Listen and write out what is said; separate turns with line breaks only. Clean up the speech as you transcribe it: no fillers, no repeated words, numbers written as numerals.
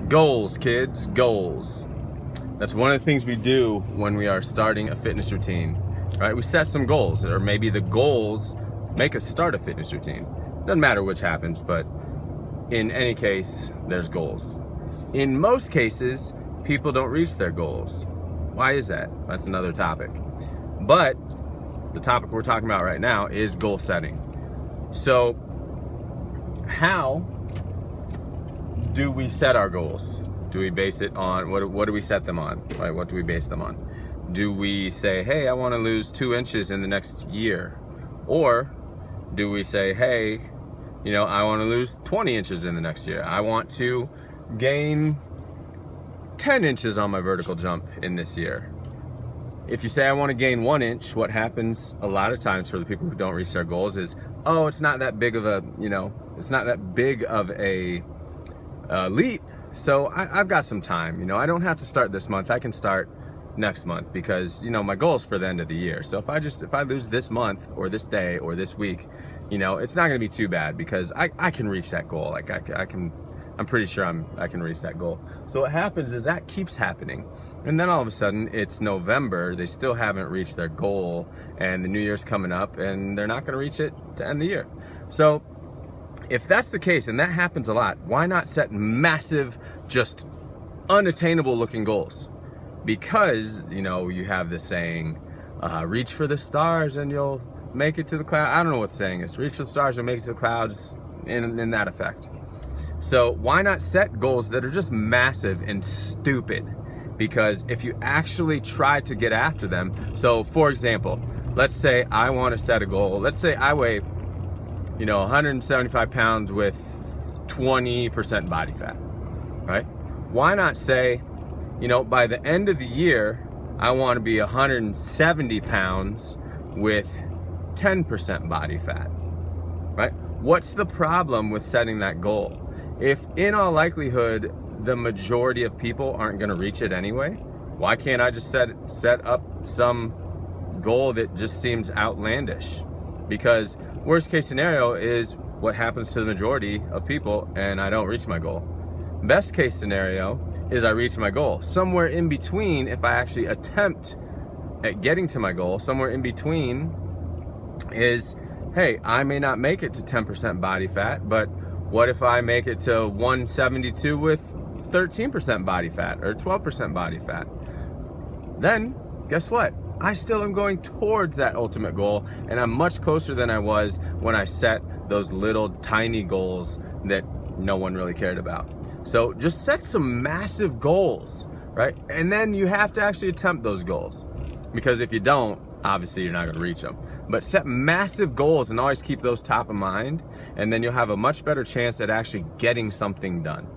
Goals, kids, goals. That's one of the things we do when we are starting a fitness routine, right? We set some goals, or maybe the goals make us start a fitness routine. Doesn't matter which happens, but in any case, there's goals. In most cases, people don't reach their goals. Why is that? That's another topic. But the topic we're talking about right now is goal setting. So, how do we set our goals? Do we base it on, what do we set them on, right? What do we base them on? Do we say, hey, I want to lose 2 inches in the next year? Or do we say, hey, I want to lose 20 inches in the next year. I want to gain 10 inches on my vertical jump in this year. If you say I want to gain 1 inch, what happens a lot of times for the people who don't reach their goals is, oh, it's not that big of a, it's not that big of a leap. So I've got some time, I don't have to start this month. I can start next month because, my goal is for the end of the year. So if I lose this month or this day or this week, it's not going to be too bad because I can reach that goal. Like I'm pretty sure I can reach that goal. So what happens is that keeps happening. And then all of a sudden it's November, they still haven't reached their goal, and the new year's coming up and they're not going to reach it to end the year. So if that's the case, and that happens a lot, why not set massive, just unattainable looking goals? Because, you have this saying, reach for the stars and you'll make it to the clouds. I don't know what the saying is. Reach for the stars and make it to the clouds, in that effect. So why not set goals that are just massive and stupid? Because if you actually try to get after them, so for example, let's say I want to set a goal. Let's say I weigh 175 pounds with 20% body fat, right? Why not say, by the end of the year, I want to be 170 pounds with 10% body fat, right? What's the problem with setting that goal? If in all likelihood, the majority of people aren't going to reach it anyway, why can't I just set up some goal that just seems outlandish? Because worst case scenario is what happens to the majority of people and I don't reach my goal. Best case scenario is I reach my goal. Somewhere in between, if I actually attempt at getting to my goal, somewhere in between is, hey, I may not make it to 10% body fat, but what if I make it to 172 with 13% body fat or 12% body fat? Then guess what? I still am going towards that ultimate goal, and I'm much closer than I was when I set those little tiny goals that no one really cared about. So just set some massive goals, right? And then you have to actually attempt those goals, because if you don't, obviously you're not going to reach them. But set massive goals and always keep those top of mind, and then you'll have a much better chance at actually getting something done.